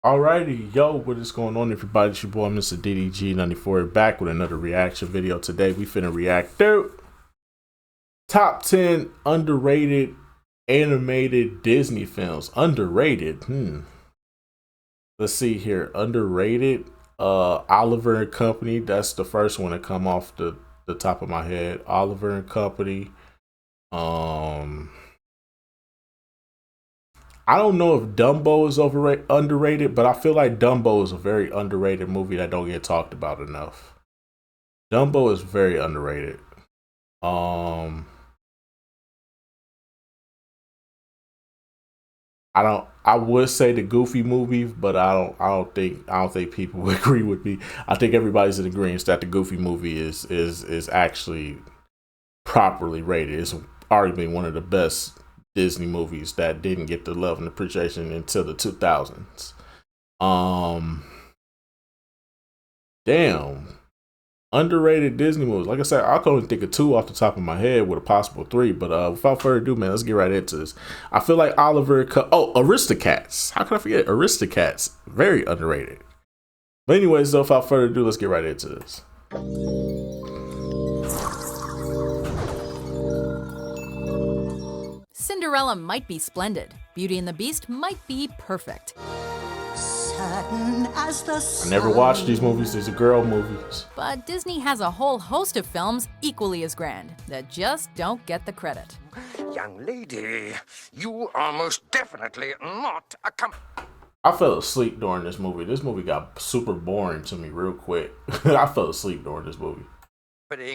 Alrighty, yo, what is going on, everybody? It's your boy, Mr. DDG94, back with another reaction video. Today, we finna react to top 10 underrated animated Disney films. Underrated, Let's see here. Underrated, Oliver and Company. That's the first one to come off the top of my head. Oliver and Company. I don't know if Dumbo is underrated, but I feel like Dumbo is a very underrated movie that don't get talked about enough. Dumbo is very underrated. I would say the Goofy movie, but I don't think people would agree with me. I think everybody's in agreement that the Goofy movie is actually properly rated. It's arguably one of the best Disney movies that didn't get the love and appreciation until the 2000s. Damn. Underrated Disney movies. Like I said, I can only think of two off the top of my head with a possible three. But without further ado, man, let's get right into this. I feel like Aristocats. How can I forget Aristocats? Very underrated. But anyways, though, without further ado, let's get right into this. Cinderella might be splendid. Beauty and the Beast might be perfect. I never watched these movies. These are girl movies. But Disney has a whole host of films equally as grand that just don't get the credit. Young lady, you are most definitely not a I fell asleep during this movie. This movie got super boring to me real quick. I fell asleep during this movie.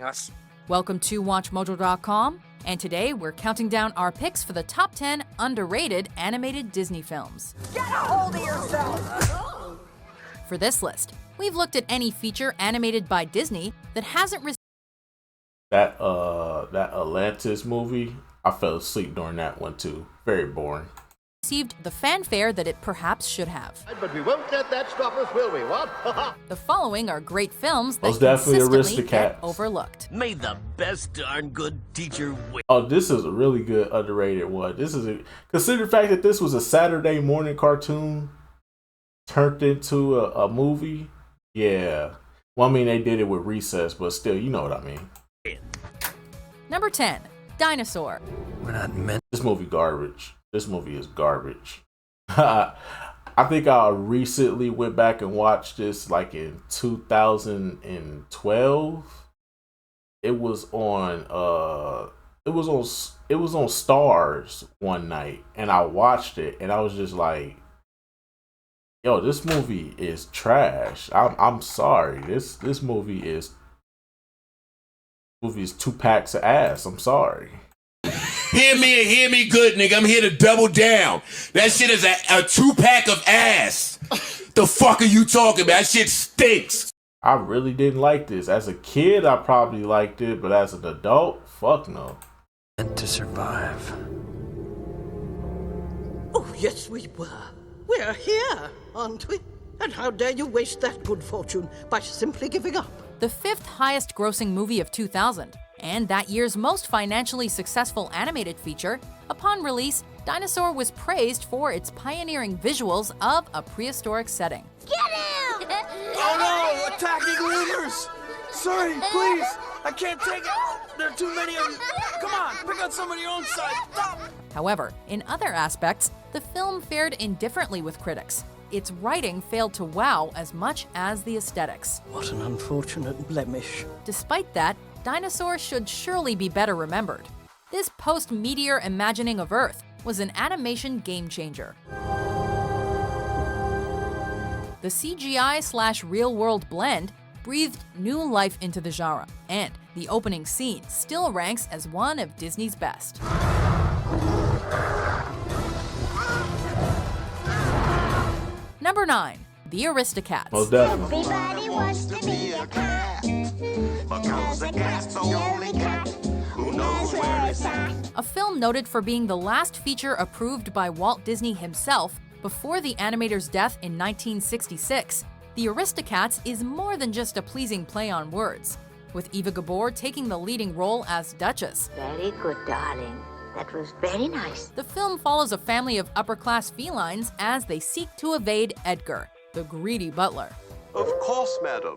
us. Welcome to WatchMojo.com, and today we're counting down our picks for the top 10 underrated animated Disney films. Get a hold of yourself! For this list, we've looked at any feature animated by Disney that hasn't received that Atlantis movie. I fell asleep during that one too. Very boring. The fanfare that it perhaps should have. But we won't let that stop us, will we? What? The following are great films that Most definitely consistently get Aristocats. overlooked. May the best darn good teacher win. Oh, this is a really good underrated one. Consider the fact that this was a Saturday morning cartoon turned into a movie. Yeah. Well, I mean, they did it with Recess, but still, you know what I mean. Number 10, Dinosaur. We're not meant. This movie garbage. This movie is garbage. I think I recently went back and watched this like in 2012. It was on Stars one night, and I watched it and I was just like, yo, this movie is trash. I'm sorry. This movie is 2 packs of ass. I'm sorry. Hear me and hear me good, nigga. I'm here to double down. That shit is a 2-pack of ass. The fuck are you talking about? That shit stinks. I really didn't like this. As a kid, I probably liked it, but as an adult, fuck no. Meant to survive. Oh, yes, we were. We're here, aren't we? And how dare you waste that good fortune by simply giving up? The 5th highest grossing movie of 2000, and that year's most financially successful animated feature. Upon release, Dinosaur was praised for its pioneering visuals of a prehistoric setting. Get him! Oh no! Attacking lemurs! Sorry, please! I can't take it! There are too many of you! Come on, pick out some on your own side! Stop! However, in other aspects, the film fared indifferently with critics. Its writing failed to wow as much as the aesthetics. What an unfortunate blemish. Despite that, Dinosaur should surely be better remembered. This post-meteor imagining of Earth was an animation game-changer. The CGI/real-world blend breathed new life into the genre, and the opening scene still ranks as one of Disney's best. Number 9, The Aristocats. Most definitely. Everybody wants to be a cat, because a cat's the only cat who knows where it's at. A film noted for being the last feature approved by Walt Disney himself before the animator's death in 1966, The Aristocats is more than just a pleasing play on words, with Eva Gabor taking the leading role as Duchess. Very good, darling. That was very nice. The film follows a family of upper-class felines as they seek to evade Edgar, the greedy butler. Of course, madam.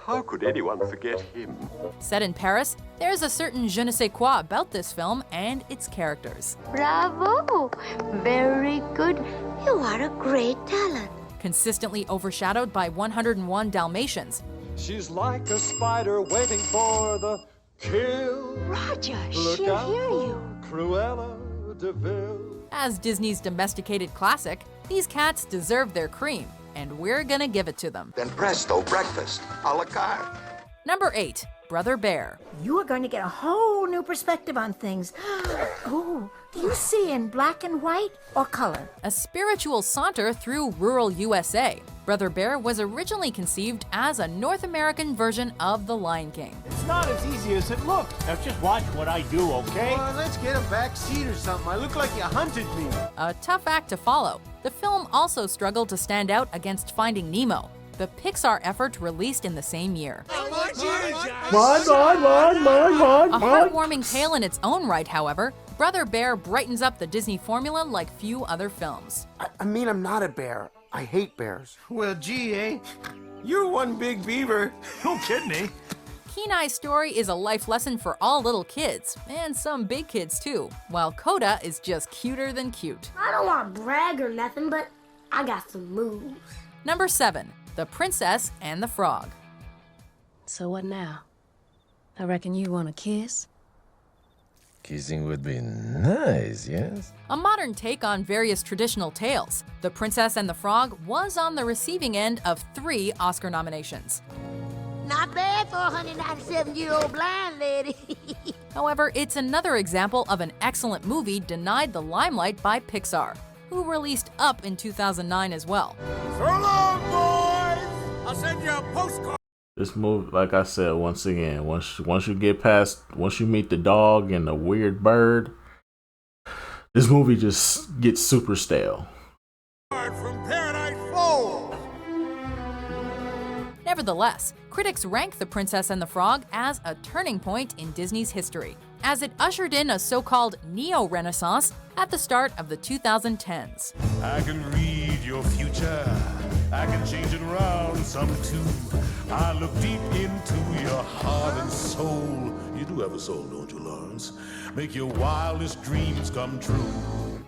How could anyone forget him? Set in Paris, there's a certain je ne sais quoi about this film and its characters. Bravo! Very good. You are a great talent. Consistently overshadowed by 101 Dalmatians, She's like a spider waiting for the kill. Roger, Look she'll out hear for you. Cruella de Vil. as Disney's domesticated classic, these cats deserve their cream, and we're gonna give it to them. Then presto, breakfast, a la carte. Number 8, Brother Bear. You are going to get a whole new perspective on things. Oh, do you see in black and white or color? A spiritual saunter through rural USA, Brother Bear was originally conceived as a North American version of The Lion King. It's not as easy as it looks. Now just watch what I do, okay? Let's get a back seat or something. I look like you hunted me. A tough act to follow, the film also struggled to stand out against Finding Nemo, the Pixar effort released in the same year. Mine. A heartwarming tale in its own right, however, Brother Bear brightens up the Disney formula like few other films. I mean, I'm not a bear. I hate bears. Well, gee, eh? You're one big beaver. Don't kid me. Kenai's story is a life lesson for all little kids, and some big kids too, while Coda is just cuter than cute. I don't want to brag or nothing, but I got some moves. Number 7, The Princess and the Frog. So what now? I reckon you want a kiss? Kissing would be nice, yes? A modern take on various traditional tales, The Princess and the Frog was on the receiving end of 3 Oscar nominations. Not bad for a 197-year-old blind lady. However, it's another example of an excellent movie denied the limelight by Pixar, who released Up in 2009 as well. So long, boys! I'll send you a postcard. This movie, like I said, once again, once you meet the dog and the weird bird, this movie just gets super stale. From Paradise Falls. Nevertheless, critics rank The Princess and the Frog as a turning point in Disney's history, as it ushered in a so-called neo-renaissance at the start of the 2010s. I can read your future. I can change it around some too. I look deep into your heart and soul. You do have a soul, don't you, Lawrence? Make your wildest dreams come true.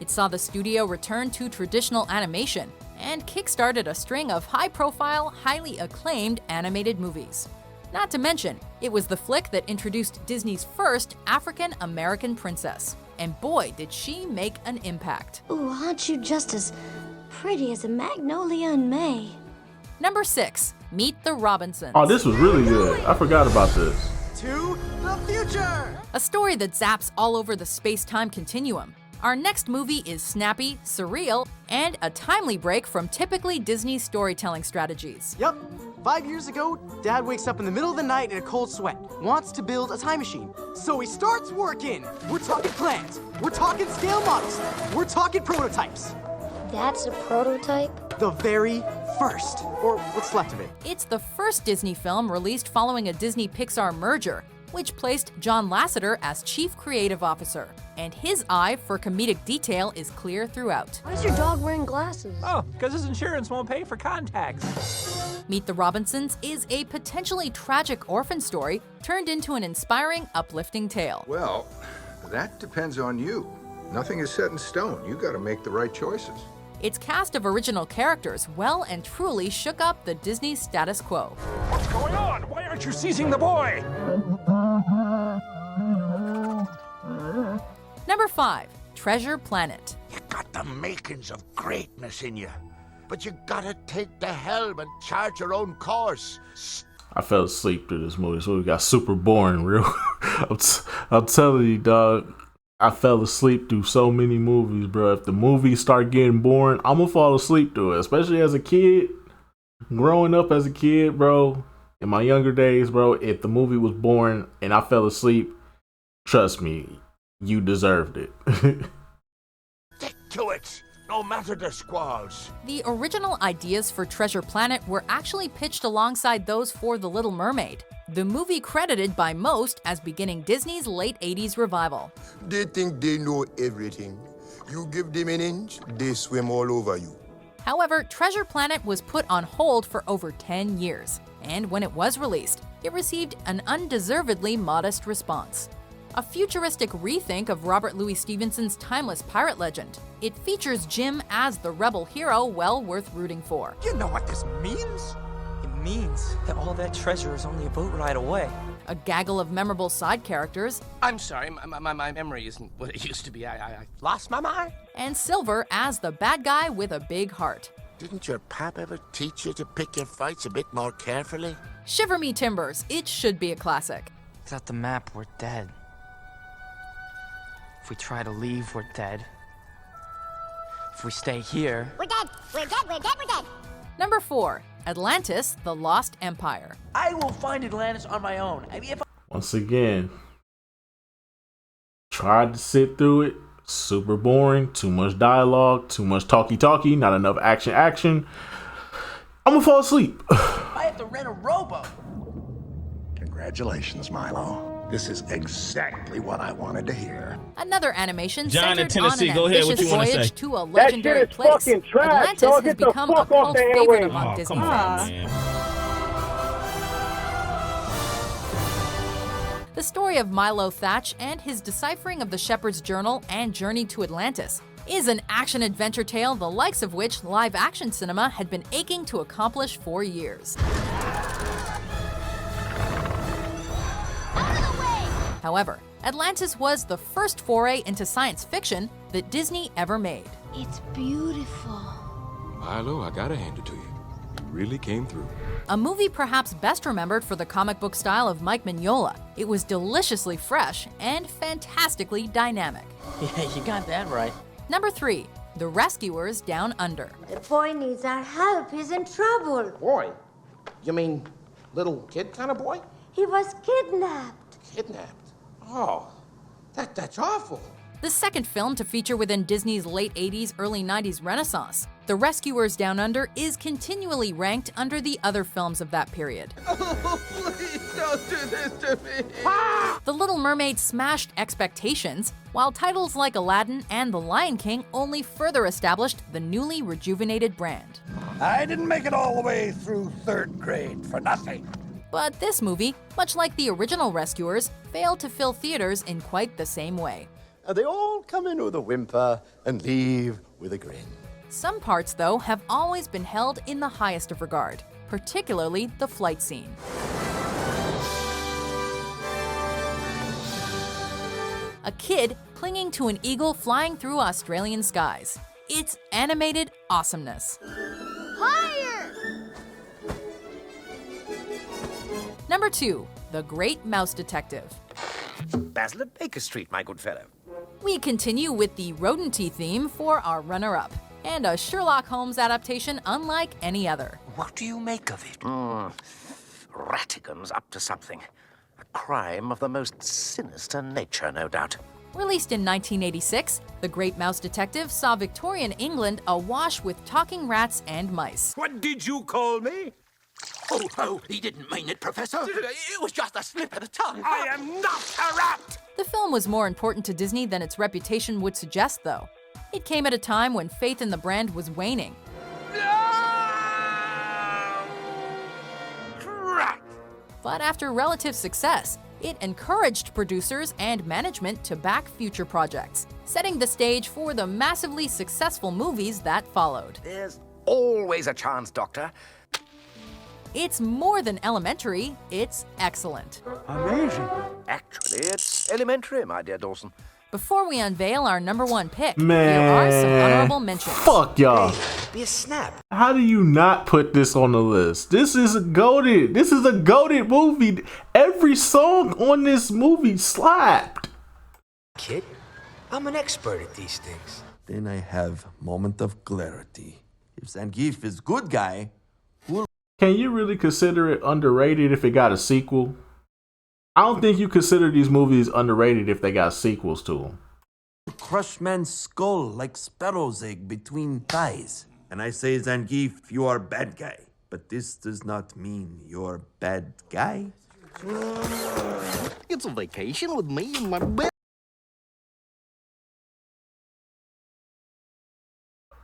It saw the studio return to traditional animation and kickstarted a string of high-profile, highly acclaimed animated movies. Not to mention, it was the flick that introduced Disney's first African-American princess. And boy, did she make an impact. Ooh, aren't you just as pretty as a magnolia in May? Number 6, Meet the Robinsons. Oh, this was really good. I forgot about this. To the future! A story that zaps all over the space-time continuum. Our next movie is snappy, surreal, and a timely break from typically Disney storytelling strategies. Yep. 5 years ago, Dad wakes up in the middle of the night in a cold sweat, wants to build a time machine. So he starts working. We're talking plans. We're talking scale models. We're talking prototypes. That's a prototype? The very first, or what's left of it. It's the first Disney film released following a Disney-Pixar merger, which placed John Lasseter as Chief Creative Officer. And his eye for comedic detail is clear throughout. Why is your dog wearing glasses? Oh, because his insurance won't pay for contacts. Meet the Robinsons is a potentially tragic orphan story turned into an inspiring, uplifting tale. Well, that depends on you. Nothing is set in stone. You got to make the right choices. Its cast of original characters well and truly shook up the Disney status quo. What's going on? Why aren't you seizing the boy? Number 5, Treasure Planet. You got the makings of greatness in you, but you gotta take the helm and chart your own course. I fell asleep through this movie. This movie got super boring, real. I'm telling you, dog. I fell asleep through so many movies, bro. If the movies start getting boring, I'm gonna fall asleep through it. Especially as a kid, growing up as a kid, bro. In my younger days, bro, if the movie was boring and I fell asleep, trust me, you deserved it. Stick to it. no matter the squalls. The original ideas for Treasure Planet were actually pitched alongside those for The Little Mermaid, the movie credited by most as beginning Disney's late 80s revival. They think they know everything. You give them an inch, they swim all over you. However, Treasure Planet was put on hold for over 10 years, and when it was released, it received an undeservedly modest response. A futuristic rethink of Robert Louis Stevenson's timeless pirate legend, it features Jim as the rebel hero well worth rooting for. You know what this means? It means that all that treasure is only a boat ride away. A gaggle of memorable side characters. I'm sorry, my memory isn't what it used to be. I lost my mind. And Silver as the bad guy with a big heart. Didn't your pap ever teach you to pick your fights a bit more carefully? Shiver me timbers, it should be a classic. Without the map, we're dead. If we try to leave, we're dead. If we stay here... We're dead! We're dead! We're dead! We're dead! Number 4. Atlantis, the Lost Empire. I will find Atlantis on my own. I mean, if Once again, tried to sit through it. Super boring. Too much dialogue. Too much talky. Not enough action. I'm gonna fall asleep. I have to rent a rowboat. Congratulations, Milo. This is exactly what I wanted to hear. Another animation John in centered on Tennessee, an go ahead, what ambitious you wanna voyage say? to a legendary place. Atlantis has become a cult favorite among Disney fans. The story of Milo Thatch and his deciphering of the Shepherd's Journal and Journey to Atlantis is an action-adventure tale the likes of which live-action cinema had been aching to accomplish for years. However, Atlantis was the first foray into science fiction that Disney ever made. It's beautiful. Milo, I gotta hand it to you. You really came through. A movie perhaps best remembered for the comic book style of Mike Mignola. It was deliciously fresh and fantastically dynamic. Yeah, you got that right. Number 3. The Rescuers Down Under. The boy needs our help. He's in trouble. Boy? You mean little kid kind of boy? He was kidnapped. Kidnapped? Oh, that's awful. The second film to feature within Disney's late 80s, early 90s renaissance, The Rescuers Down Under is continually ranked under the other films of that period. Oh, please don't do this to me. The Little Mermaid smashed expectations, while titles like Aladdin and The Lion King only further established the newly rejuvenated brand. I didn't make it all the way through 3rd grade for nothing. But this movie, much like the original Rescuers, failed to fill theaters in quite the same way. They all come in with a whimper and leave with a grin. Some parts, though, have always been held in the highest of regard, particularly the flight scene. A kid clinging to an eagle flying through Australian skies. It's animated awesomeness. Higher! Number 2. The Great Mouse Detective. Basil at Baker Street, my good fellow. We continue with the rodenty theme for our runner-up, and a Sherlock Holmes adaptation unlike any other. What do you make of it? Rattigan's up to something. A crime of the most sinister nature, no doubt. Released in 1986, The Great Mouse Detective saw Victorian England awash with talking rats and mice. What did you call me? Oh, he didn't mean it, Professor. It was just a slip of the tongue. I am not a rat! The film was more important to Disney than its reputation would suggest, though. It came at a time when faith in the brand was waning. Rat! But after relative success, it encouraged producers and management to back future projects, setting the stage for the massively successful movies that followed. There's always a chance, Doctor. It's more than elementary, it's excellent. Amazing. Actually, it's elementary, my dear Dawson. Before we unveil our number 1 pick, Man, here are some honorable mentions. Fuck y'all. Hey, be a snap. How do you not put this on the list? This is a goated movie. Every song on this movie slapped. Kid, I'm an expert at these things. Then I have moment of clarity. If Zangief is good guy, can you really consider it underrated if it got a sequel? I don't think you consider these movies underrated if they got sequels to them. crush man's skull like sparrow's egg between thighs. And I say, Zangief, you are bad guy. But this does not mean you're bad guy. It's a vacation with me and my bed.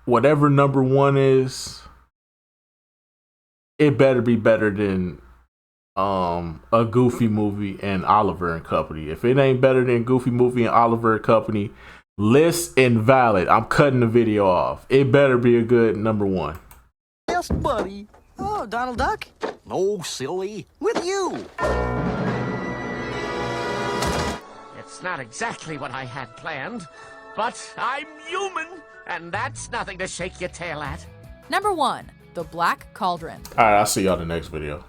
Whatever number one is, it better be better than a Goofy movie and Oliver and Company. If it ain't better than Goofy movie and Oliver and Company, list invalid. I'm cutting the video off. It better be a good number one. Yes, buddy. Oh, Donald Duck? No, silly. With you. It's not exactly what I had planned, but I'm human, and that's nothing to shake your tail at. Number 1, The Black Cauldron. All right, I'll see y'all in the next video.